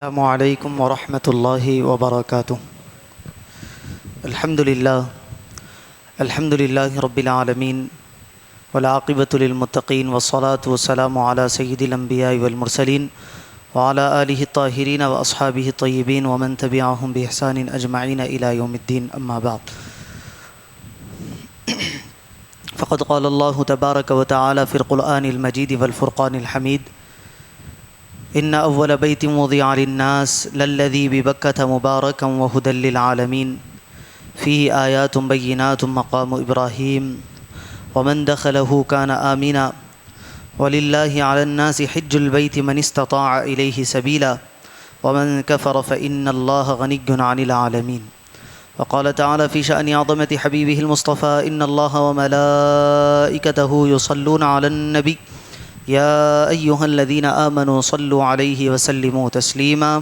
السلام علیکم ورحمۃ اللہ وبرکاتہ۔ الحمد للہ رب العالمین والعاقبۃ للمتقین والصلاة والسلام علی سید الانبیاء والمرسلین وعلی آلہ الطاہرین واصحابہ الطیبین ومن تبعہم بإحسان اجمعین الی یوم الدین، اما بعد، فقد قال اللہ تبارک وتعالی فی القرآن المجید والفرقان الحمید: ان اول بیت وضع للناس للذی ببکۃ مبارکا وہدی للعالمین فیہ آیات بینات مقام ابراہیم ومن دخلہ کان آمنا وللہ علی الناس حج البیت من استطاع الیہ سبیلا ومن کفر فإن اللہ غنی عن العالمین۔ وقال تعالی فی شأن عظمت حبیبہ المصطفى: ان اللہ وملائکتہ یصلون علی النبی یا ایہا الذین آمنوا صلوا علیہ وسلموا تسلیما۔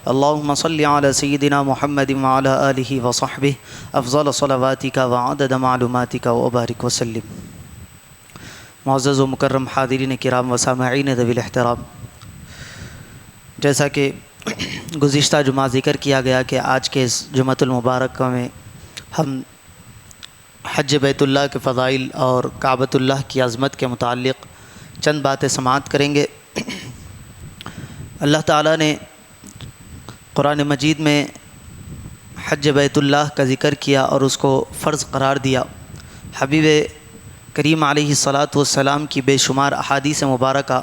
اللہم صل علی سیدنا محمد وعلی آلہ وصحبہ افضل صلواتک وعدد معلوماتک وبارک وسلم۔ معزز و مکرم حاضرین کرام و سامعین ذوی الاحترام، جیسا کہ گزشتہ جمعہ ذکر کیا گیا کہ آج کے اس جمعۃ المبارکہ میں ہم حج بیت اللہ کے فضائل اور کعبۃ اللہ کی عظمت کے متعلق چند باتیں سماعت کریں گے۔ اللہ تعالیٰ نے قرآن مجید میں حج بیت اللہ کا ذکر کیا اور اس کو فرض قرار دیا۔ حبیب کریم علیہ الصلاۃ والسلام کی بے شمار احادیث مبارکہ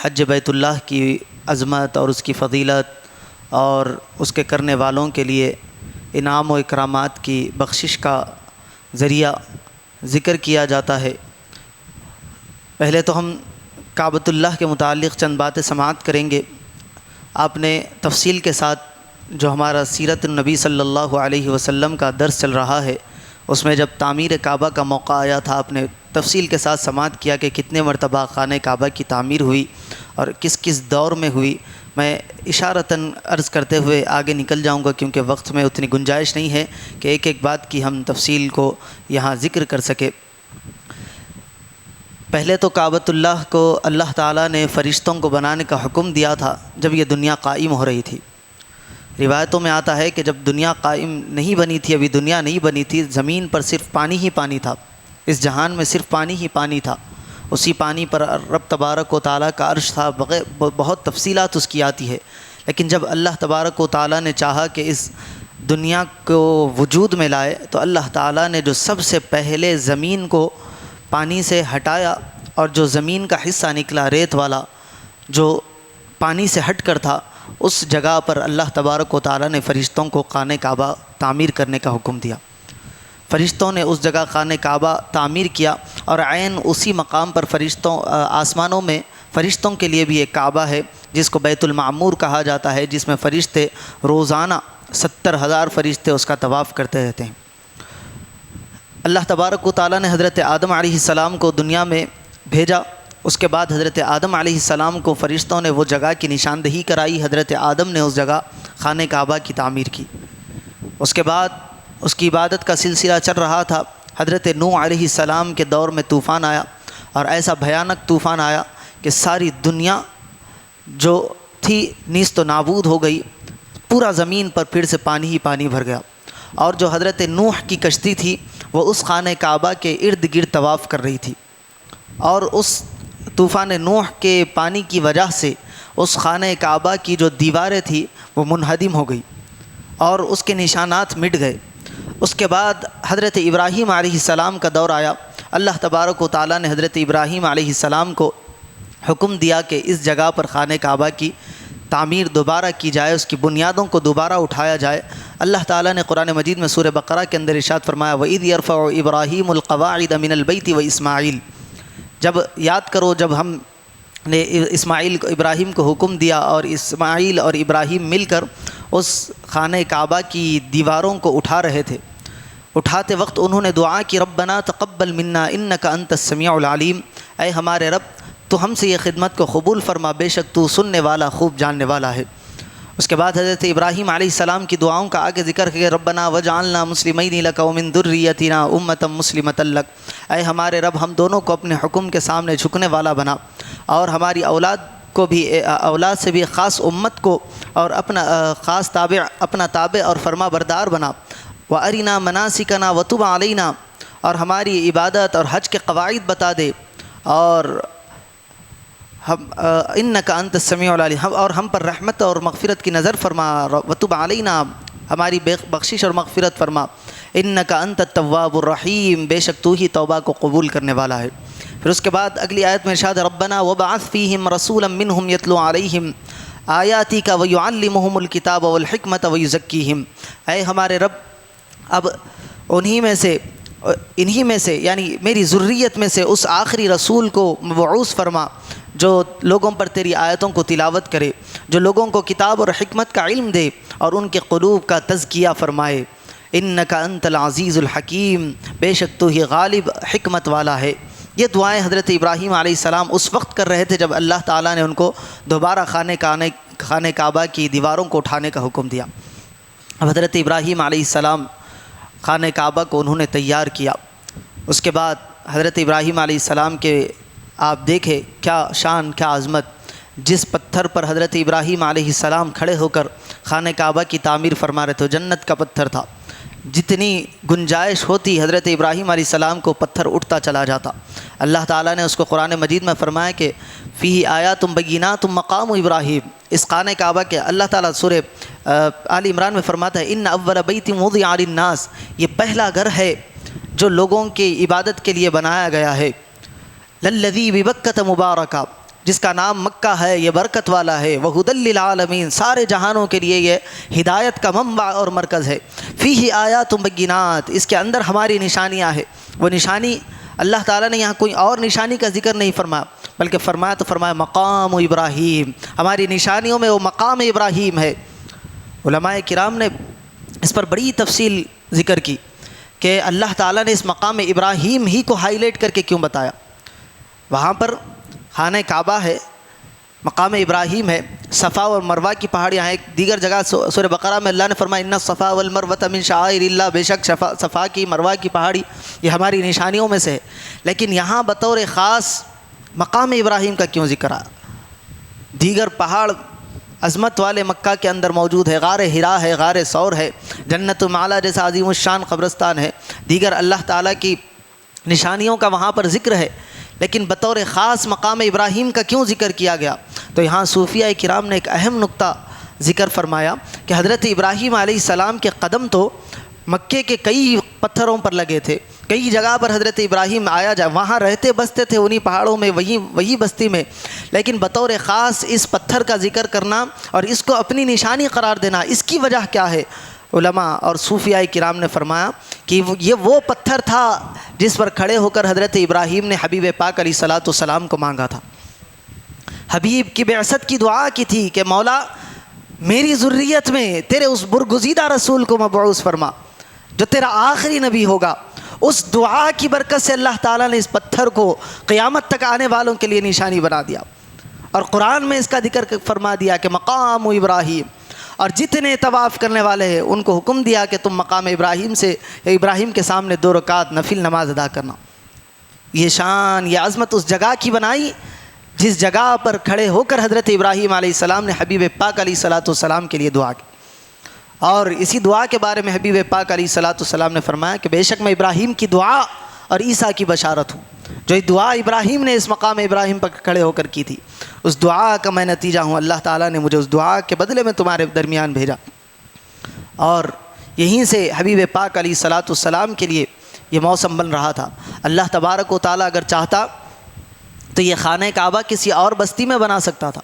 حج بیت اللہ کی عظمت اور اس کی فضیلت اور اس کے کرنے والوں کے لیے انعام و اکرامات کی بخشش کا ذریعہ ذکر کیا جاتا ہے۔ پہلے تو ہم کعبۃ اللہ کے متعلق چند باتیں سماعت کریں گے۔ آپ نے تفصیل کے ساتھ جو ہمارا سیرت النبی صلی اللہ علیہ وسلم کا درس چل رہا ہے، اس میں جب تعمیر کعبہ کا موقع آیا تھا، آپ نے تفصیل کے ساتھ سماعت کیا کہ کتنے مرتبہ خانہ کعبہ کی تعمیر ہوئی اور کس کس دور میں ہوئی۔ میں اشارتاً عرض کرتے ہوئے آگے نکل جاؤں گا کیونکہ وقت میں اتنی گنجائش نہیں ہے کہ ایک ایک بات کی ہم تفصیل کو یہاں ذکر کر سکے۔ پہلے تو کعبۃ اللہ کو اللہ تعالیٰ نے فرشتوں کو بنانے کا حکم دیا تھا جب یہ دنیا قائم ہو رہی تھی۔ روایتوں میں آتا ہے کہ جب دنیا قائم نہیں بنی تھی، ابھی دنیا نہیں بنی تھی، زمین پر صرف پانی ہی پانی تھا، اس جہان میں صرف پانی ہی پانی تھا۔ اسی پانی پر رب تبارک و تعالیٰ کا عرش تھا، بہت تفصیلات اس کی آتی ہے۔ لیکن جب اللہ تبارک و تعالیٰ نے چاہا کہ اس دنیا کو وجود میں لائے تو اللہ تعالیٰ نے جو سب سے پہلے زمین کو پانی سے ہٹایا اور جو زمین کا حصہ نکلا ریت والا جو پانی سے ہٹ کر تھا، اس جگہ پر اللہ تبارک و تعالیٰ نے فرشتوں کو خانہ کعبہ تعمیر کرنے کا حکم دیا۔ فرشتوں نے اس جگہ خانہ کعبہ تعمیر کیا اور عین اسی مقام پر آسمانوں میں فرشتوں کے لیے بھی ایک کعبہ ہے جس کو بیت المعمور کہا جاتا ہے، جس میں فرشتے روزانہ 70,000 فرشتے اس کا طواف کرتے رہتے ہیں۔ اللہ تبارک و تعالیٰ نے حضرت آدم علیہ السلام کو دنیا میں بھیجا۔ اس کے بعد حضرت آدم علیہ السلام کو فرشتوں نے وہ جگہ کی نشاندہی کرائی۔ حضرت آدم نے اس جگہ خانہ کعبہ کی تعمیر کی۔ اس کے بعد اس کی عبادت کا سلسلہ چل رہا تھا۔ حضرت نوح علیہ السلام کے دور میں طوفان آیا اور ایسا بھیانک طوفان آیا کہ ساری دنیا جو تھی نیست و نابود ہو گئی، پورا زمین پر پھر سے پانی ہی پانی بھر گیا، اور جو حضرت نوح کی کشتی تھی وہ اس خانہ کعبہ کے ارد گرد طواف کر رہی تھی، اور اس طوفان نوح کے پانی کی وجہ سے اس خانہ کعبہ کی جو دیواریں تھیں وہ منہدم ہو گئی اور اس کے نشانات مٹ گئے۔ اس کے بعد حضرت ابراہیم علیہ السلام کا دور آیا۔ اللہ تبارک و تعالیٰ نے حضرت ابراہیم علیہ السلام کو حکم دیا کہ اس جگہ پر خانہ کعبہ کی تعمیر دوبارہ کی جائے، اس کی بنیادوں کو دوبارہ اٹھایا جائے۔ اللہ تعالیٰ نے قرآن مجید میں سورہ بقرہ کے اندر ارشاد فرمایا: وَإِذْ يَرْفَعُ إِبْرَاهِيمُ الْقَوَاعِدَ مِنَ الْبَيْتِ وَإِسْمَاعِيلُ۔ جب یاد کرو جب ہم نے ابراہیم کو حکم دیا اور اسماعیل اور ابراہیم مل کر اس خانہ کعبہ کی دیواروں کو اٹھا رہے تھے، اٹھاتے وقت انہوں نے دعا کی: ربنا تقبل منا انک انت السمیع العلیم، اے ہمارے رب تو ہم سے یہ خدمت کو قبول فرما، بے شک تو سننے والا خوب جاننے والا ہے۔ اس کے بعد حضرت ابراہیم علیہ السلام کی دعاؤں کا آگے ذکر کہ ربنا وجعلنا مسلمین لک ومن ذریتنا امۃ مسلمۃ لک، اے ہمارے رب ہم دونوں کو اپنے حکم کے سامنے جھکنے والا بنا اور ہماری اولاد کو بھی اولاد سے بھی خاص امت کو اور اپنا خاص تابع اپنا تابع اور فرما بردار بنا۔ وَأَرِنَا مَنَاسِكَنَا وَتُبْ عَلَيْنَا، اور ہماری عبادت اور حج کے قواعد بتا دے، اور ہم اِنَّكَ أَنْتَ السَّمِيعُ الْعَلِيمُ، اور ہم پر رحمت اور مغفرت کی نظر فرما۔ وَتُبْ عَلَيْنَا، ہماری بخشش اور مغفرت فرما۔ اِنَّكَ أَنْتَ التَّوَّابُ الرَّحِيمُ، بے شک تو ہی توبہ کو قبول کرنے والا ہے۔ پھر اس کے بعد اگلی آیت میں ارشاد ربنا وَبَعَثْ فِيهِمْ رَسُولًا مِّنْهُمْ يَتْلُو عَلَيْهِمْ آيَاتِكَ وَيُعَلِّمُهُمُ الْكِتَابَ وَالْحِكْمَةَ وَيُزَكِّيهِمْ، اے ہمارے رب اب انہی میں سے یعنی میری ذریت میں سے اس آخری رسول کو مبعوث فرما جو لوگوں پر تیری آیتوں کو تلاوت کرے، جو لوگوں کو کتاب اور حکمت کا علم دے اور ان کے قلوب کا تزکیہ فرمائے۔ انک انت العزیز الحکیم، بے شک تو ہی غالب حکمت والا ہے۔ یہ دعائیں حضرت ابراہیم علیہ السلام اس وقت کر رہے تھے جب اللہ تعالیٰ نے ان کو دوبارہ خانہ کعبہ کی دیواروں کو اٹھانے کا حکم دیا۔ اب حضرت ابراہیم علیہ السلام خانہ کعبہ کو انہوں نے تیار کیا۔ اس کے بعد حضرت ابراہیم علیہ السلام کے آپ دیکھیں کیا شان، کیا عظمت، جس پتھر پر حضرت ابراہیم علیہ السلام کھڑے ہو کر خانہ کعبہ کی تعمیر فرما رہے تھے، جنت کا پتھر تھا، جتنی گنجائش ہوتی حضرت ابراہیم علیہ السلام کو پتھر اٹھتا چلا جاتا۔ اللہ تعالیٰ نے اس کو قرآن مجید میں فرمایا کہ فیہ آیات بینات مقام ابراہیم، اس خانہ کعبہ کے اللہ تعالیٰ سورہ آل عمران میں فرماتا ہے ان اول بیت وضع للناس، یہ پہلا گھر ہے جو لوگوں کی عبادت کے لیے بنایا گیا ہے، للذی ببکۃ مبارکہ، جس کا نام مکہ ہے، یہ برکت والا ہے، وہدی للعالمین، سارے جہانوں کے لیے یہ ہدایت کا منبع اور مرکز ہے، فیہ آیات بینات، اس کے اندر ہماری نشانیاں ہیں۔ وہ نشانی اللہ تعالیٰ نے یہاں کوئی اور نشانی کا ذکر نہیں فرمایا بلکہ فرمایا مقام ابراہیم، ہماری نشانیوں میں وہ مقام ابراہیم ہے۔ علماء کرام نے اس پر بڑی تفصیل ذکر کی کہ اللہ تعالیٰ نے اس مقام ابراہیم ہی کو ہائی لائٹ کر کے کیوں بتایا۔ وہاں پر خانہ کعبہ ہے، مقام ابراہیم ہے، صفا اور مروہ کی پہاڑیاں ہیں۔ ایک دیگر جگہ سورہ بقرہ میں اللہ نے فرمایا ان الصفا والمروۃ من شعائر اللہ، بے شک صفا کی مروہ کی پہاڑی یہ ہماری نشانیوں میں سے ہے، لیکن یہاں بطور خاص مقام ابراہیم کا کیوں ذکر آیا؟ دیگر پہاڑ عظمت والے مکہ کے اندر موجود ہے، غار ہرا ہے، غار ثور ہے، جنت المعلیٰ جیسا عظیم الشان قبرستان ہے، دیگر اللہ تعالیٰ کی نشانیوں کا وہاں پر ذکر ہے، لیکن بطور خاص مقام ابراہیم کا کیوں ذکر کیا گیا؟ تو یہاں صوفیہ کرام نے ایک اہم نقطہ ذکر فرمایا کہ حضرت ابراہیم علیہ السلام کے قدم تو مکے کے کئی پتھروں پر لگے تھے، کئی جگہ پر حضرت ابراہیم آیا جائے، وہاں رہتے بستے تھے انہی پہاڑوں میں، وہی بستی میں، لیکن بطور خاص اس پتھر کا ذکر کرنا اور اس کو اپنی نشانی قرار دینا، اس کی وجہ کیا ہے؟ علماء اور صوفیاء کرام نے فرمایا کہ یہ وہ پتھر تھا جس پر کھڑے ہو کر حضرت ابراہیم نے حبیب پاک علیہ الصلاۃ والسلام کو مانگا تھا، حبیب کی بعثت کی دعا کی تھی کہ مولا میری ذریت میں تیرے اس برگزیدہ رسول کو مبعوث فرما جو تیرا آخری نبی ہوگا۔ اس دعا کی برکت سے اللہ تعالیٰ نے اس پتھر کو قیامت تک آنے والوں کے لیے نشانی بنا دیا، اور قرآن میں اس کا ذکر فرما دیا کہ مقام ابراہیم، اور جتنے طواف کرنے والے ہیں ان کو حکم دیا کہ تم مقام ابراہیم کے سامنے 2 رکعت نفل نماز ادا کرنا۔ یہ شان، یہ عظمت اس جگہ کی بنائی جس جگہ پر کھڑے ہو کر حضرت ابراہیم علیہ السلام نے حبیب پاک علیہ الصلاۃ والسلام کے لیے دعا کی، اور اسی دعا کے بارے میں حبیب پاک علیہ الصلاۃ والسلام نے فرمایا کہ بے شک میں ابراہیم کی دعا اور عیسیٰ کی بشارت ہوں، جو دعا ابراہیم نے اس مقام ابراہیم پر کھڑے ہو کر کی تھی، اس دعا کا میں نتیجہ ہوں، اللہ تعالیٰ نے مجھے اس دعا کے بدلے میں تمہارے درمیان بھیجا۔ اور یہیں سے حبیب پاک علیہ الصلاۃ والسلام کے لیے یہ موسم بن رہا تھا۔ اللہ تبارک و تعالیٰ اگر چاہتا تو یہ خانہ کعبہ کسی اور بستی میں بنا سکتا تھا۔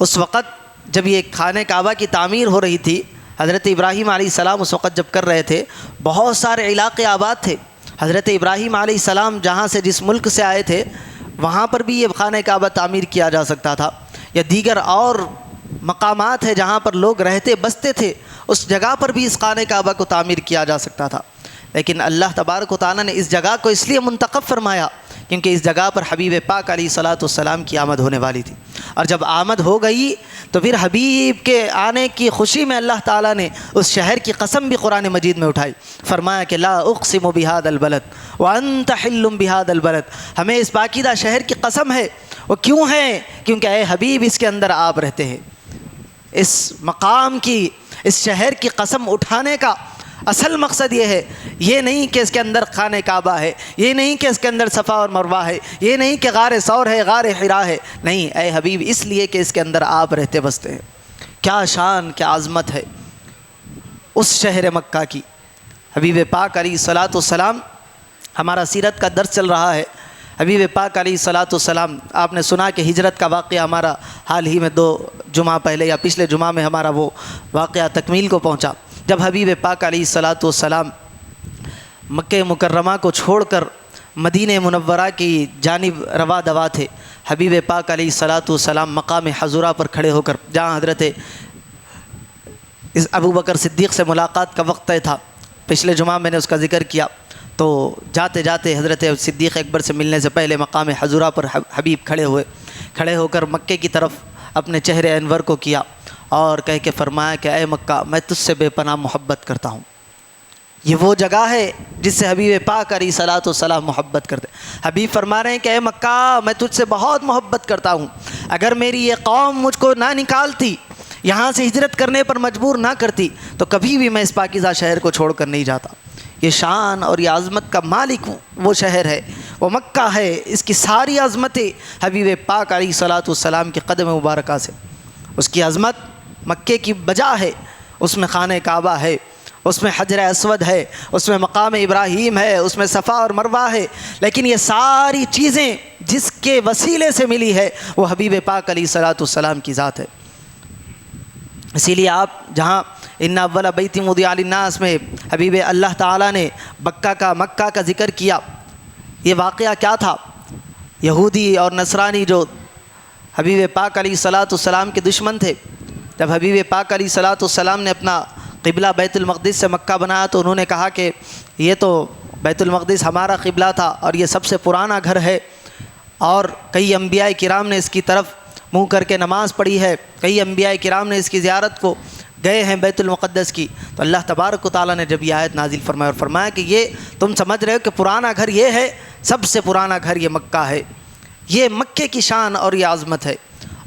اس وقت جب یہ خانہ کعبہ کی تعمیر ہو رہی تھی، حضرت ابراہیم علیہ السلام اس وقت جب کر رہے تھے، بہت سارے علاقے آباد تھے۔ حضرت ابراہیم علیہ السلام جہاں سے جس ملک سے آئے تھے وہاں پر بھی یہ خانہ کعبہ تعمیر کیا جا سکتا تھا، یا دیگر اور مقامات ہیں جہاں پر لوگ رہتے بستے تھے، اس جگہ پر بھی اس خانہ کعبہ کو تعمیر کیا جا سکتا تھا، لیکن اللہ تبارک و تعالیٰ نے اس جگہ کو اس لیے منتخب فرمایا کیونکہ اس جگہ پر حبیب پاک علیہ الصلاۃ والسلام کی آمد ہونے والی تھی، اور جب آمد ہو گئی تو پھر حبیب کے آنے کی خوشی میں اللہ تعالیٰ نے اس شہر کی قسم بھی قرآن مجید میں اٹھائی، فرمایا کہ لا اقسم بہذا البلد وانت حل بہذا البلد، ہمیں اس پاکیزہ شہر کی قسم ہے وہ کیوں ہے؟ کیونکہ اے حبیب اس کے اندر آپ رہتے ہیں۔ اس مقام کی، اس شہر کی قسم اٹھانے کا اصل مقصد یہ ہے، یہ نہیں کہ اس کے اندر خانہ کعبہ ہے، یہ نہیں کہ اس کے اندر صفا اور مروہ ہے، یہ نہیں کہ غار ثور ہے، غار حرا ہے، نہیں اے حبیب اس لیے کہ اس کے اندر آپ رہتے بستے ہیں۔ کیا شان، کیا عظمت ہے اس شہر مکہ کی۔ حبیب پاک علیہ الصلاۃ والسلام، ہمارا سیرت کا درس چل رہا ہے۔ حبیب پاک علیہ الصلاۃ والسلام، آپ نے سنا کہ ہجرت کا واقعہ ہمارا حال ہی میں 2 جمعہ پہلے یا پچھلے جمعہ میں ہمارا وہ واقعہ تکمیل کو پہنچا، جب حبیب پاک علیہ الصلاۃ والسلام مکہ مکرمہ کو چھوڑ کر مدینہ منورہ کی جانب رواں دوا تھے۔ حبیب پاک علیہ الصلاۃ والسلام مقام حضورہ پر کھڑے ہو کر، جہاں حضرت ابو بکر صدیق سے ملاقات کا وقت طے تھا، پچھلے جمعہ میں نے اس کا ذکر کیا، تو جاتے جاتے حضرت صدیق اکبر سے ملنے سے پہلے مقام حضورہ پر حبیب کھڑے ہو کر مکے کی طرف اپنے چہرے انور کو کیا اور کہہ کے فرمایا کہ اے مکہ، میں تجھ سے بے پناہ محبت کرتا ہوں۔ یہ وہ جگہ ہے جس سے حبیب پاک علیہ الصلاۃ والسلام محبت کرتے۔ حبیب فرما رہے ہیں کہ اے مکہ، میں تجھ سے بہت محبت کرتا ہوں، اگر میری یہ قوم مجھ کو نہ نکالتی، یہاں سے ہجرت کرنے پر مجبور نہ کرتی، تو کبھی بھی میں اس پاکیزہ شہر کو چھوڑ کر نہیں جاتا۔ یہ شان اور یہ عظمت کا مالک وہ شہر ہے، وہ مکہ ہے، اس کی ساری عظمتیں حبیب پاک علیہ الصلاۃ والسلام کے قدم مبارکہ سے۔ اس کی عظمت مکے کی بجا ہے، اس میں خانہ کعبہ ہے، اس میں حجر اسود ہے، اس میں مقام ابراہیم ہے، اس میں صفا اور مروہ ہے، لیکن یہ ساری چیزیں جس کے وسیلے سے ملی ہے وہ حبیب پاک علیہ الصلاۃ والسلام کی ذات ہے۔ اسی لیے آپ جہاں ان اول بیت وضع للناس میں حبیب اللہ تعالیٰ نے مکہ کا ذکر کیا، یہ واقعہ کیا تھا؟ یہودی اور نصرانی جو حبیب پاک علیہ الصلاۃ والسلام کے دشمن تھے، جب حبیب پاک علیہ الصلاۃ والسلام نے اپنا قبلہ بیت المقدس سے مکہ بنایا تو انہوں نے کہا کہ یہ تو بیت المقدس ہمارا قبلہ تھا اور یہ سب سے پرانا گھر ہے، اور کئی انبیاء کرام نے اس کی طرف منہ کر کے نماز پڑھی ہے، کئی انبیاء کرام نے اس کی زیارت کو گئے ہیں بیت المقدس کی۔ تو اللہ تبارک و تعالیٰ نے جب یہ آیت نازل فرمایا اور فرمایا کہ یہ تم سمجھ رہے ہو کہ پرانا گھر یہ ہے، سب سے پرانا گھر یہ مکہ ہے، یہ مکے کی شان اور یہ عظمت ہے۔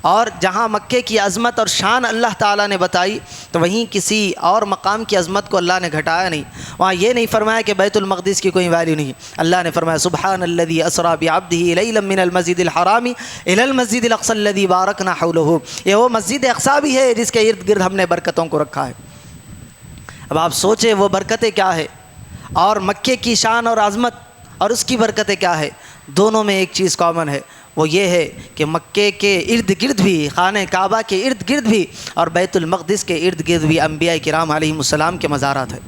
اور جہاں مکے کی عظمت اور شان اللہ تعالیٰ نے بتائی تو وہیں کسی اور مقام کی عظمت کو اللہ نے گھٹایا نہیں، وہاں یہ نہیں فرمایا کہ بیت المقدس کی کوئی ویلیو نہیں۔ اللہ نے فرمایا سبحان الذی اسری بعبدہ لیلا من المسجد الحرام الی المسجد الاقصی الذی بارکنا حولہ، یہ وہ مسجد اقصی بھی ہے جس کے ارد گرد ہم نے برکتوں کو رکھا ہے۔ اب آپ سوچیں وہ برکتیں کیا ہے، اور مکے کی شان اور عظمت اور اس کی برکتیں کیا ہے، دونوں میں ایک چیز کامن ہے، وہ یہ ہے کہ مکے کے ارد گرد بھی، خانہ کعبہ کے ارد گرد بھی اور بیت المقدس کے ارد گرد بھی انبیاء کرام علیہم السلام کے مزارات ہیں۔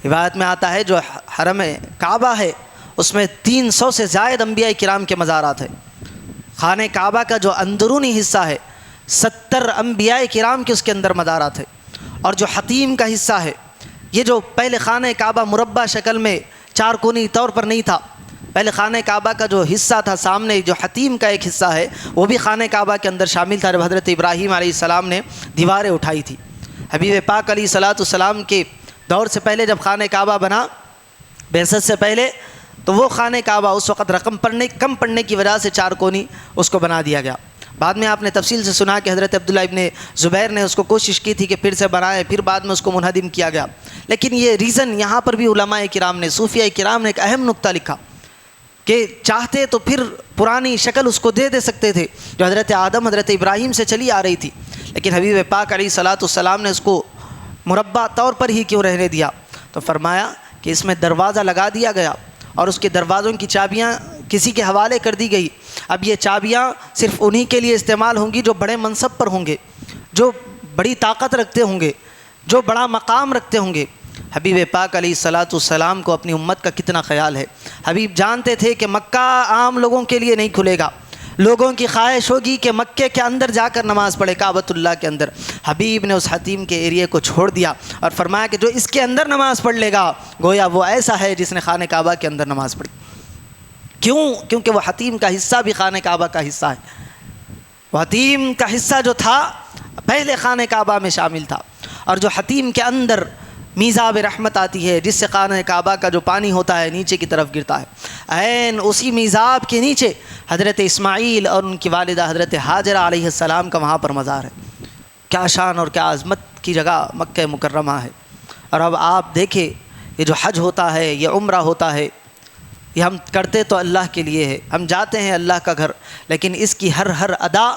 روایت میں آتا ہے جو حرم کعبہ ہے اس میں 300 سے زائد انبیاء کرام کے مزارات ہیں۔ خانہ کعبہ کا جو اندرونی حصہ ہے 70 انبیاء کرام کے اس کے اندر مزارات ہیں، اور جو حتیم کا حصہ ہے، یہ جو پہلے خانہ کعبہ مربع شکل میں چارکونی طور پر نہیں تھا، پہلے خانہ کعبہ کا جو حصہ تھا سامنے جو حتیم کا ایک حصہ ہے وہ بھی خانہ کعبہ کے اندر شامل تھا۔ جب حضرت ابراہیم علیہ السلام نے دیواریں اٹھائی تھی، حبیب پاک علیہ الصلاۃ والسلام کے دور سے پہلے جب خانہ کعبہ بنا بعثت سے پہلے، تو وہ خانہ کعبہ اس وقت رقم کم پڑنے کی وجہ سے چارکونی اس کو بنا دیا گیا۔ بعد میں آپ نے تفصیل سے سنا کہ حضرت عبداللہ ابن زبیر نے اس کو کوشش کی تھی کہ پھر سے بنائے، پھر بعد میں اس کو منہدم کیا گیا، لیکن یہ ریزن یہاں پر بھی علماء کرام نے، صوفیاء کرام نے ایک اہم نقطہ لکھا کہ چاہتے تو پھر پرانی شکل اس کو دے سکتے تھے جو حضرت آدم حضرت ابراہیم سے چلی آ رہی تھی، لیکن حبیب پاک علیہ الصلاۃ والسلام نے اس کو مربع طور پر ہی کیوں رہنے دیا؟ تو فرمایا کہ اس میں دروازہ لگا دیا گیا اور اس کے دروازوں کی چابیاں کسی کے حوالے کر دی گئی۔ اب یہ چابیاں صرف انہی کے لیے استعمال ہوں گی جو بڑے منصب پر ہوں گے، جو بڑی طاقت رکھتے ہوں گے، جو بڑا مقام رکھتے ہوں گے۔ حبیب پاک علیہ الصلاۃ والسلام کو اپنی امت کا کتنا خیال ہے۔ حبیب جانتے تھے کہ مکہ عام لوگوں کے لیے نہیں کھلے گا، لوگوں کی خواہش ہوگی کہ مکے کے اندر جا کر نماز پڑھے، کعبۃ اللہ کے اندر۔ حبیب نے اس حتیم کے ایریے کو چھوڑ دیا اور فرمایا کہ جو اس کے اندر نماز پڑھ لے گا گویا وہ ایسا ہے جس نے خانہ کعبہ کے اندر نماز پڑھی۔ کیوں؟ کیونکہ وہ حتیم کا حصہ بھی خانہ کعبہ کا حصہ ہے۔ وہ حتیم کا حصہ جو تھا پہلے خانہ کعبہ میں شامل تھا، اور جو حتیم کے اندر میزاب رحمت آتی ہے جس سے خانہ کعبہ کا جو پانی ہوتا ہے نیچے کی طرف گرتا ہے، عین اسی میزاب کے نیچے حضرت اسماعیل اور ان کی والدہ حضرت ہاجرہ علیہ السلام کا وہاں پر مزار ہے۔ کیا شان اور کیا عظمت کی جگہ مکہ مکرمہ ہے۔ اور اب آپ دیکھیں یہ جو حج ہوتا ہے، یہ عمرہ ہوتا ہے، یہ ہم کرتے تو اللہ کے لیے ہے، ہم جاتے ہیں اللہ کا گھر، لیکن اس کی ہر ادا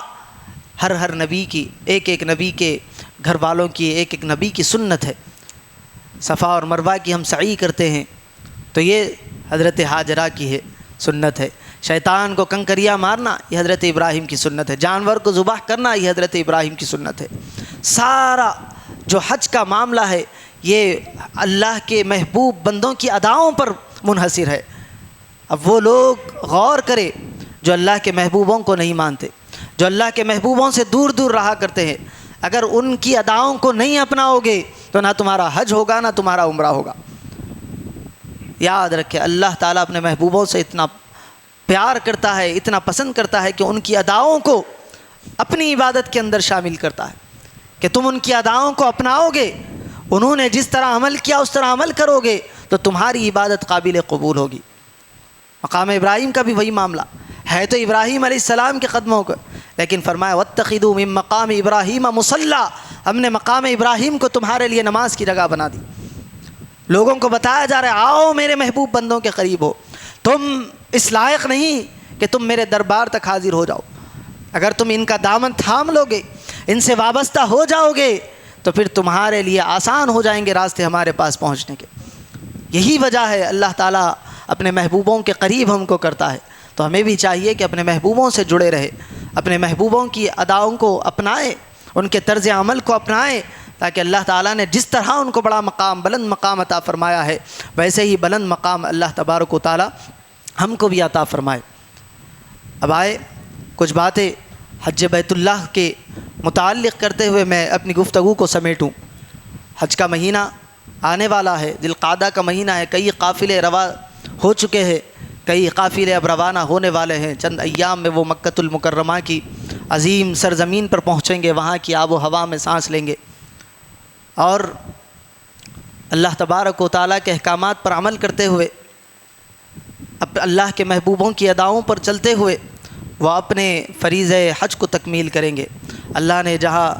ہر نبی کی، ایک نبی کے گھر والوں کی، ایک نبی کی سنت ہے۔ صفا اور مروہ کی ہم سعی کرتے ہیں تو یہ حضرت ہاجرہ کی ہے سنت ہے۔ شیطان کو کنکریاں مارنا یہ حضرت ابراہیم کی سنت ہے۔ جانور کو ذبح کرنا یہ حضرت ابراہیم کی سنت ہے۔ سارا جو حج کا معاملہ ہے یہ اللہ کے محبوب بندوں کی اداؤں پر منحصر ہے۔ اب وہ لوگ غور کرے جو اللہ کے محبوبوں کو نہیں مانتے، جو اللہ کے محبوبوں سے دور دور رہا کرتے ہیں، اگر ان کی اداؤں کو نہیں اپناؤ گے تو نہ تمہارا حج ہوگا نہ تمہارا عمرہ ہوگا۔ یاد رکھے اللہ تعالیٰ اپنے محبوبوں سے اتنا پیار کرتا ہے، اتنا پسند کرتا ہے کہ ان کی اداؤں کو اپنی عبادت کے اندر شامل کرتا ہے کہ تم ان کی اداؤں کو اپناؤ گے، انہوں نے جس طرح عمل کیا اس طرح عمل کرو گے تو تمہاری عبادت قابل قبول ہوگی۔ مقام ابراہیم کا بھی وہی معاملہ ہے، تو ابراہیم علیہ السلام کے قدموں کا، لیکن فرمایا واتخذوا من مقام ابراہیم مصلی، ہم نے مقام ابراہیم کو تمہارے لیے نماز کی جگہ بنا دی۔ لوگوں کو بتایا جا رہا ہے آؤ میرے محبوب بندوں کے قریب ہو، تم اس لائق نہیں کہ تم میرے دربار تک حاضر ہو جاؤ، اگر تم ان کا دامن تھام لو گے، ان سے وابستہ ہو جاؤ گے تو پھر تمہارے لیے آسان ہو جائیں گے راستے ہمارے پاس پہنچنے کے۔ یہی وجہ ہے اللہ تعالیٰ اپنے محبوبوں کے قریب ہم کو کرتا ہے، تو ہمیں بھی چاہیے کہ اپنے محبوبوں سے جڑے رہے، اپنے محبوبوں کی اداؤں کو اپنائیں، ان کے طرز عمل کو اپنائیں، تاکہ اللہ تعالیٰ نے جس طرح ان کو بڑا مقام، بلند مقام عطا فرمایا ہے، ویسے ہی بلند مقام اللہ تبارک و تعالیٰ ہم کو بھی عطا فرمائے۔ اب آئے کچھ باتیں حج بیت اللہ کے متعلق کرتے ہوئے میں اپنی گفتگو کو سمیٹوں۔ حج کا مہینہ آنے والا ہے، ذی القعدہ کا مہینہ ہے، کئی قافلے روا ہو چکے ہیں، کئی قافلے اب روانہ ہونے والے ہیں، چند ایام میں وہ مکۃ المکرمہ کی عظیم سرزمین پر پہنچیں گے، وہاں کی آب و ہوا میں سانس لیں گے، اور اللہ تبارک و تعالیٰ کے احکامات پر عمل کرتے ہوئے، اللہ کے محبوبوں کی اداؤں پر چلتے ہوئے وہ اپنے فریضہ حج کو تکمیل کریں گے۔ اللہ نے جہاں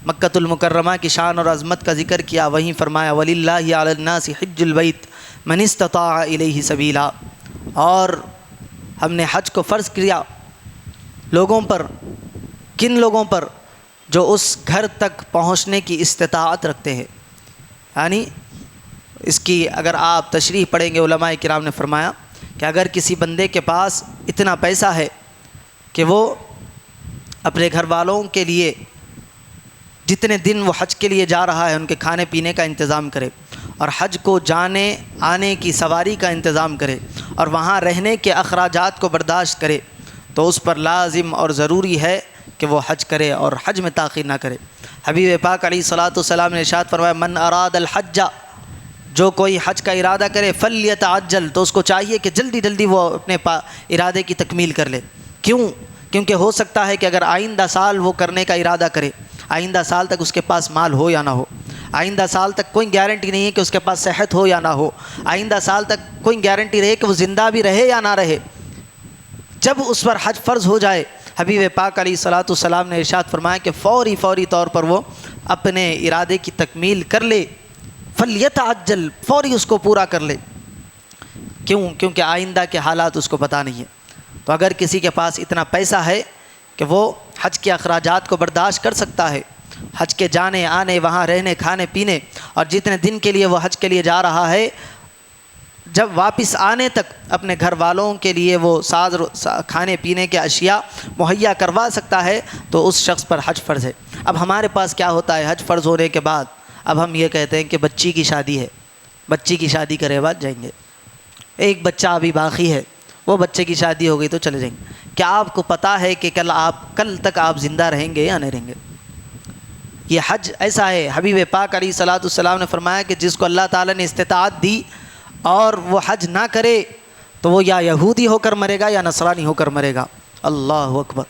مکۃ المکرمہ کی شان اور عظمت کا ذکر کیا، وہیں فرمایا وَلِلَّهِ عَلَى النَّاسِ حِجُّ الْبَيْتِ مَنِ اسْتَطَاعَ إِلَيْهِ سَبِيلًا، اور ہم نے حج کو فرض کیا لوگوں پر، کن لوگوں پر؟ جو اس گھر تک پہنچنے کی استطاعت رکھتے ہیں۔ یعنی اس کی اگر آپ تشریح پڑھیں گے، علماء کرام نے فرمایا کہ اگر کسی بندے کے پاس اتنا پیسہ ہے کہ وہ اپنے گھر والوں کے لیے جتنے دن وہ حج کے لیے جا رہا ہے ان کے کھانے پینے کا انتظام کرے، اور حج کو جانے آنے کی سواری کا انتظام کرے، اور وہاں رہنے کے اخراجات کو برداشت کرے، تو اس پر لازم اور ضروری ہے کہ وہ حج کرے اور حج میں تاخیر نہ کرے۔ حبیب پاک علیہ الصلاۃ والسلام نے ارشاد فرمایا من اراد الحج، جو کوئی حج کا ارادہ کرے فلیتعجل، تو اس کو چاہیے کہ جلدی جلدی وہ اپنے ارادے کی تکمیل کر لے۔ کیوں؟ کیونکہ ہو سکتا ہے کہ اگر آئندہ سال وہ کرنے کا ارادہ کرے، آئندہ سال تک اس کے پاس مال ہو یا نہ ہو، آئندہ سال تک کوئی گارنٹی نہیں ہے کہ اس کے پاس صحت ہو یا نہ ہو، آئندہ سال تک کوئی گارنٹی رہے کہ وہ زندہ بھی رہے یا نہ رہے۔ جب اس پر حج فرض ہو جائے، حبیب پاک علیہ الصلاۃ والسلام نے ارشاد فرمایا کہ فوری طور پر وہ اپنے ارادے کی تکمیل کر لے، فلیتعجل، فوری اس کو پورا کر لے۔ کیوں؟ کیونکہ آئندہ کے حالات اس کو پتہ نہیں ہے۔ تو اگر کسی کے پاس اتنا پیسہ ہے کہ وہ حج کے اخراجات کو برداشت کر سکتا ہے، حج کے جانے آنے، وہاں رہنے کھانے پینے، اور جتنے دن کے لیے وہ حج کے لیے جا رہا ہے، جب واپس آنے تک اپنے گھر والوں کے لیے وہ کھانے پینے کے اشیاء مہیا کروا سکتا ہے، تو اس شخص پر حج فرض ہے۔ اب ہمارے پاس کیا ہوتا ہے، حج فرض ہونے کے بعد اب ہم یہ کہتے ہیں کہ بچی کی شادی ہے، بچی کی شادی کرے بعد جائیں گے، ایک بچہ ابھی باقی ہے، وہ بچے کی شادی ہو گئی تو چلے جائیں گے۔ کیا آپ کو پتہ ہے کہ کل تک آپ زندہ رہیں گے یا نہیں رہیں گے؟ یہ حج ایسا ہے، حبیب پاک علیہ الصلاۃ والسلام نے فرمایا کہ جس کو اللہ تعالیٰ نے استطاعت دی اور وہ حج نہ کرے تو وہ یا یہودی ہو کر مرے گا یا نصرانی ہو کر مرے گا۔ اللہ اکبر،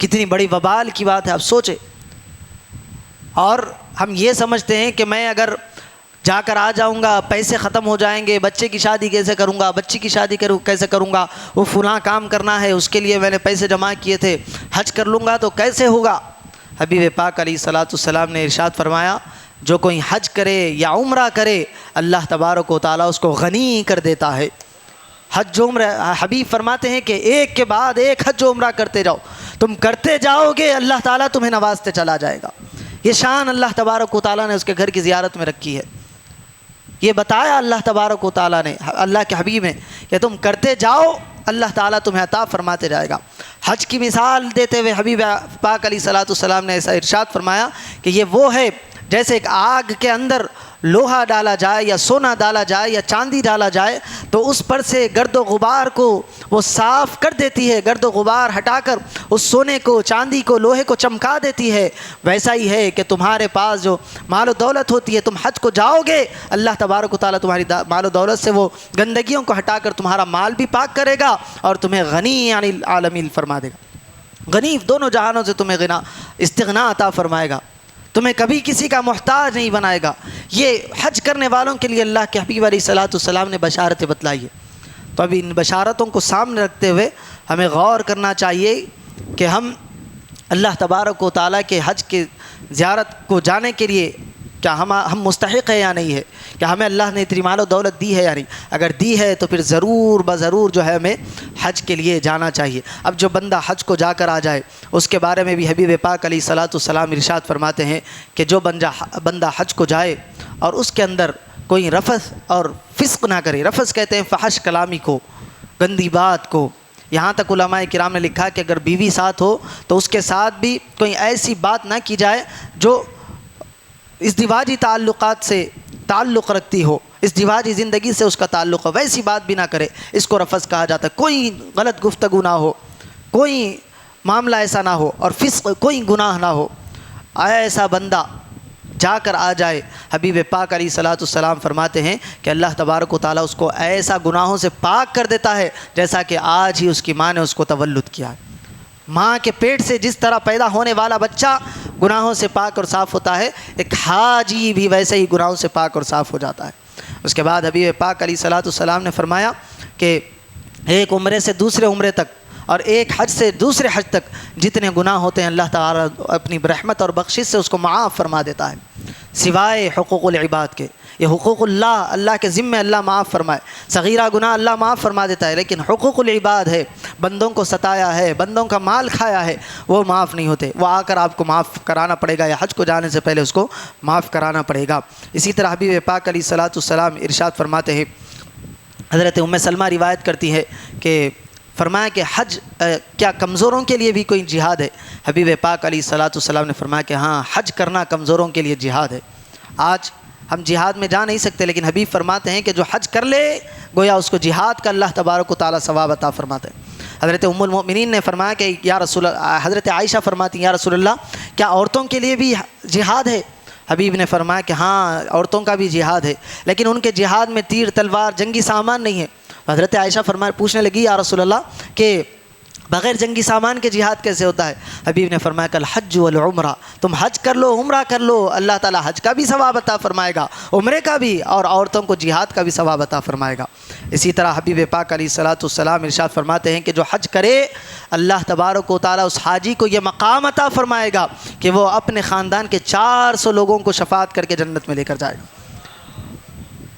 کتنی بڑی وبال کی بات ہے، آپ سوچیں۔ اور ہم یہ سمجھتے ہیں کہ میں اگر جا کر آ جاؤں گا، پیسے ختم ہو جائیں گے، بچے کی شادی کیسے کروں گا، بچی کی شادی کیسے کروں گا، وہ فلاں کام کرنا ہے، اس کے لیے میں نے پیسے جمع کیے تھے، حج کر لوں گا تو کیسے ہوگا؟ حبیب پاک علیہ الصلاۃ والسلام نے ارشاد فرمایا، جو کوئی حج کرے یا عمرہ کرے اللہ تبارک و تعالیٰ اس کو غنی کر دیتا ہے۔ حج و عمرہ، حبیب فرماتے ہیں کہ ایک کے بعد ایک حج و عمرہ کرتے جاؤ، تم کرتے جاؤ گے اللہ تعالیٰ تمہیں نوازتے چلا جائے گا۔ یہ شان اللہ تبارک و تعالیٰ نے اس کے گھر کی زیارت میں رکھی ہے، یہ بتایا اللہ تبارک و تعالیٰ نے، اللہ کے حبیب نے، کہ تم کرتے جاؤ اللہ تعالیٰ تمہیں عطا فرماتے جائے گا۔ حج کی مثال دیتے ہوئے حبیب پاک علیہ الصلاۃ والسلام نے ایسا ارشاد فرمایا کہ یہ وہ ہے جیسے ایک آگ کے اندر لوہا ڈالا جائے یا سونا ڈالا جائے یا چاندی ڈالا جائے تو اس پر سے گرد و غبار کو وہ صاف کر دیتی ہے، گرد و غبار ہٹا کر اس سونے کو، چاندی کو، لوہے کو چمکا دیتی ہے۔ ویسا ہی ہے کہ تمہارے پاس جو مال و دولت ہوتی ہے، تم حج کو جاؤ گے اللہ تبارک و تعالیٰ تمہاری مال و دولت سے وہ گندگیوں کو ہٹا کر تمہارا مال بھی پاک کرے گا اور تمہیں غنی عن العالمین فرما دے گا، غنی دونوں جہانوں سے تمہیں استغنا عطا فرمائے گا، تمہیں کبھی کسی کا محتاج نہیں بنائے گا۔ یہ حج کرنے والوں کے لیے اللہ کے حبیب علیہ الصلاۃ والسلام نے بشارتیں بتلائی ہے۔ تو ابھی ان بشارتوں کو سامنے رکھتے ہوئے ہمیں غور کرنا چاہیے کہ ہم اللہ تبارک و تعالیٰ کے حج کے زیارت کو جانے کے لیے کیا ہم مستحق ہیں یا نہیں ہے، کیا ہمیں اللہ نے اتنی مال و دولت دی ہے یا نہیں؟ اگر دی ہے تو پھر ضرور بضرور جو ہے ہمیں حج کے لیے جانا چاہیے۔ اب جو بندہ حج کو جا کر آ جائے اس کے بارے میں بھی حبیب پاک علیہ الصلاۃ والسلام ارشاد فرماتے ہیں کہ جو بندہ حج کو جائے اور اس کے اندر کوئی رفث اور فسق نہ کرے، رفث کہتے ہیں فحش کلامی کو، گندی بات کو، یہاں تک علماء کرام نے لکھا کہ اگر بیوی ساتھ ہو تو اس کے ساتھ بھی کوئی ایسی بات نہ کی جائے جو ازدواجی تعلقات سے تعلق رکھتی ہو، ازدواجی زندگی سے اس کا تعلق ہو، ویسی بات بھی نہ کرے، اس کو رفث کہا جاتا ہے۔ کوئی غلط گفتگو نہ ہو، کوئی معاملہ ایسا نہ ہو اور فسق کوئی گناہ نہ ہو، ایسا بندہ جا کر آ جائے، حبیب پاک علیہ الصلاۃ والسلام فرماتے ہیں کہ اللہ تبارک و تعالیٰ اس کو ایسا گناہوں سے پاک کر دیتا ہے جیسا کہ آج ہی اس کی ماں نے اس کو تولد کیا ہے۔ ماں کے پیٹ سے جس طرح پیدا ہونے والا بچہ گناہوں سے پاک اور صاف ہوتا ہے، ایک حاجی بھی ویسے ہی گناہوں سے پاک اور صاف ہو جاتا ہے۔ اس کے بعد حبیب پاک علیہ الصلاۃ والسلام نے فرمایا کہ ایک عمرے سے دوسرے عمرے تک اور ایک حج سے دوسرے حج تک جتنے گناہ ہوتے ہیں اللہ تعالیٰ اپنی رحمت اور بخشش سے اس کو معاف فرما دیتا ہے، سوائے حقوق العباد کے۔ یہ حقوق اللہ کے ذمہ اللہ معاف فرمائے، صغیرہ گناہ اللہ معاف فرما دیتا ہے، لیکن حقوق العباد ہے، بندوں کو ستایا ہے، بندوں کا مال کھایا ہے، وہ معاف نہیں ہوتے، وہ آ کر آپ کو معاف کرانا پڑے گا، یا حج کو جانے سے پہلے اس کو معاف کرانا پڑے گا۔ اسی طرح حبیب پاک علیہ الصلاۃ والسلام ارشاد فرماتے ہیں، حضرت ام سلمہ روایت کرتی ہے کہ فرمایا کہ حج کیا کمزوروں کے لیے بھی کوئی جہاد ہے؟ حبیب پاک علیہ الصلاۃ والسلام نے فرمایا کہ ہاں، حج کرنا کمزوروں کے لیے جہاد ہے۔ آج ہم جہاد میں جا نہیں سکتے، لیکن حبیب فرماتے ہیں کہ جو حج کر لے گویا اس کو جہاد کا اللہ تبارک و تعالیٰ ثواب عطا فرماتے ہیں۔ حضرت ام المؤمنین نے فرمایا کہ یا رسول اللہ، حضرت عائشہ فرماتی ہیں یا رسول اللہ کیا عورتوں کے لیے بھی جہاد ہے؟ حبیب نے فرمایا کہ ہاں، عورتوں کا بھی جہاد ہے، لیکن ان کے جہاد میں تیر تلوار جنگی سامان نہیں ہے۔ حضرت عائشہ پوچھنے لگی یا رسول اللہ کہ بغیر جنگی سامان کے جہاد کیسے ہوتا ہے؟ حبیب نے فرمایا کہ الحج والعمرہ، تم حج کر لو، عمرہ کر لو، اللہ تعالیٰ حج کا بھی ثواب عطا فرمائے گا، عمرے کا بھی، اور عورتوں کو جہاد کا بھی ثواب عطا فرمائے گا۔ اسی طرح حبیب پاک علیہ الصلاۃ والسلام ارشاد فرماتے ہیں کہ جو حج کرے اللہ تبارک و تعالیٰ اس حاجی کو یہ مقام عطا فرمائے گا کہ وہ اپنے خاندان کے 400 لوگوں کو شفاعت کر کے جنت میں لے کر جائے گا۔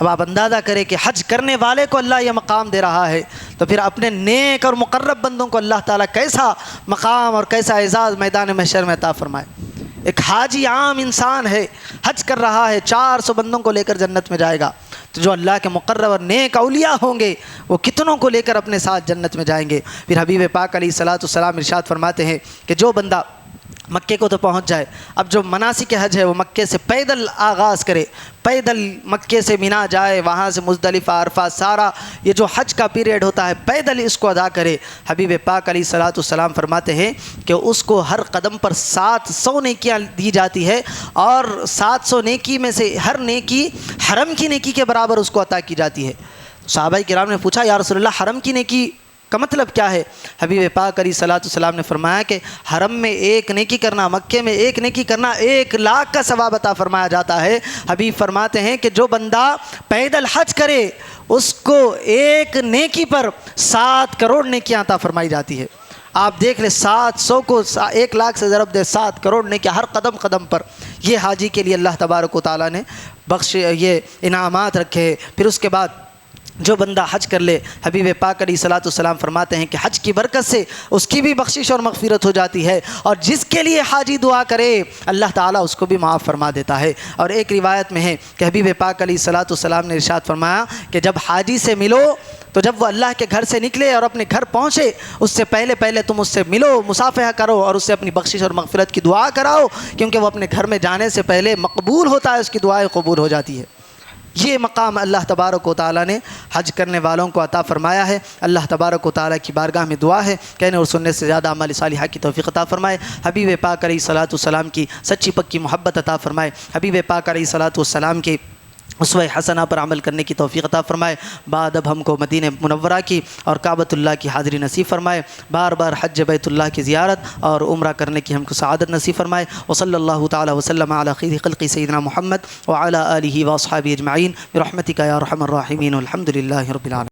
اب آپ اندازہ کریں کہ حج کرنے والے کو اللہ یہ مقام دے رہا ہے تو پھر اپنے نیک اور مقرب بندوں کو اللہ تعالیٰ کیسا مقام اور کیسا اعزاز میدان محشر میں عطا فرمائے۔ ایک حاجی عام انسان ہے، حج کر رہا ہے، 400 بندوں کو لے کر جنت میں جائے گا، تو جو اللہ کے مقرب اور نیک اولیاء ہوں گے وہ کتنوں کو لے کر اپنے ساتھ جنت میں جائیں گے۔ پھر حبیب پاک علیہ الصلاۃ والسلام ارشاد فرماتے ہیں کہ جو بندہ مکے کو تو پہنچ جائے، اب جو مناسک حج ہے وہ مکے سے پیدل آغاز کرے، پیدل مکے سے مینا جائے، وہاں سے مزدلفہ، عرفات، سارا یہ جو حج کا پیریڈ ہوتا ہے پیدل اس کو ادا کرے۔ حبیب پاک علیہ الصلاۃ والسلام فرماتے ہیں کہ اس کو ہر قدم پر 700 نیکیاں دی جاتی ہے، اور 700 نیکی میں سے ہر نیکی حرم کی نیکی کے برابر اس کو عطا کی جاتی ہے۔ صحابہ کرام نے پوچھا یا رسول اللہ حرم کی نیکی کا مطلب کیا ہے؟ حبیب پاک علیہ الصلوۃ والسلام نے فرمایا کہ حرم میں ایک نیکی کرنا، مکے میں ایک نیکی کرنا 1,00,000 کا ثواب عطا فرمایا جاتا ہے۔ حبیب فرماتے ہیں کہ جو بندہ پیدل حج کرے اس کو ایک نیکی پر 7 کروڑ نیکیاں عطا فرمائی جاتی ہے۔ آپ دیکھ لیں 700 کو 1,00,000 سے ضرب دے 7 کروڑ نیکیاں ہر قدم قدم پر۔ یہ حاجی کے لیے اللہ تبارک و تعالیٰ نے یہ انعامات رکھے۔ پھر اس کے بعد جو بندہ حج کر لے، حبیب پاک علیہ الصلوۃ والسلام فرماتے ہیں کہ حج کی برکت سے اس کی بھی بخشش اور مغفرت ہو جاتی ہے، اور جس کے لیے حاجی دعا کرے اللہ تعالیٰ اس کو بھی معاف فرما دیتا ہے۔ اور ایک روایت میں ہے کہ حبیب پاک علیہ الصلوۃ والسلام نے ارشاد فرمایا کہ جب حاجی سے ملو تو جب وہ اللہ کے گھر سے نکلے اور اپنے گھر پہنچے، اس سے پہلے تم اس سے ملو، مصافحہ کرو اور اس سے اپنی بخشش اور مغفرت کی دعا کراؤ، کیونکہ وہ اپنے گھر میں جانے سے پہلے مقبول ہوتا ہے، اس کی دعائیں قبول ہو جاتی ہے۔ یہ مقام اللہ تبارک و تعالیٰ نے حج کرنے والوں کو عطا فرمایا ہے۔ اللہ تبارک و تعالیٰ کی بارگاہ میں دعا ہے کہنے اور سننے سے زیادہ اعمال صالحہ کی توفیق عطا فرمائے۔ حبیب پاک علیہ الصلوۃ والسلام کی سچی پکی محبت عطا فرمائے۔ حبیب پاک علیہ الصلوۃ والسلام کی اسوہ حسنہ پر عمل کرنے کی توفیق عطا فرمائے۔ بعد اب ہم کو مدینہ منورہ کی اور کعبۃ اللہ کی حاضری نصیب فرمائے۔ بار بار حج بیت اللہ کی زیارت اور عمرہ کرنے کی ہم کو سعادت نصیب فرمائے۔ وصلی اللہ تعالی وسلم علی خیر خلق سیدنا محمد وعلی آلہ واصحابہ اجمعین برحمتک یا ارحم الراحمین والحمد للہ رب العالمین۔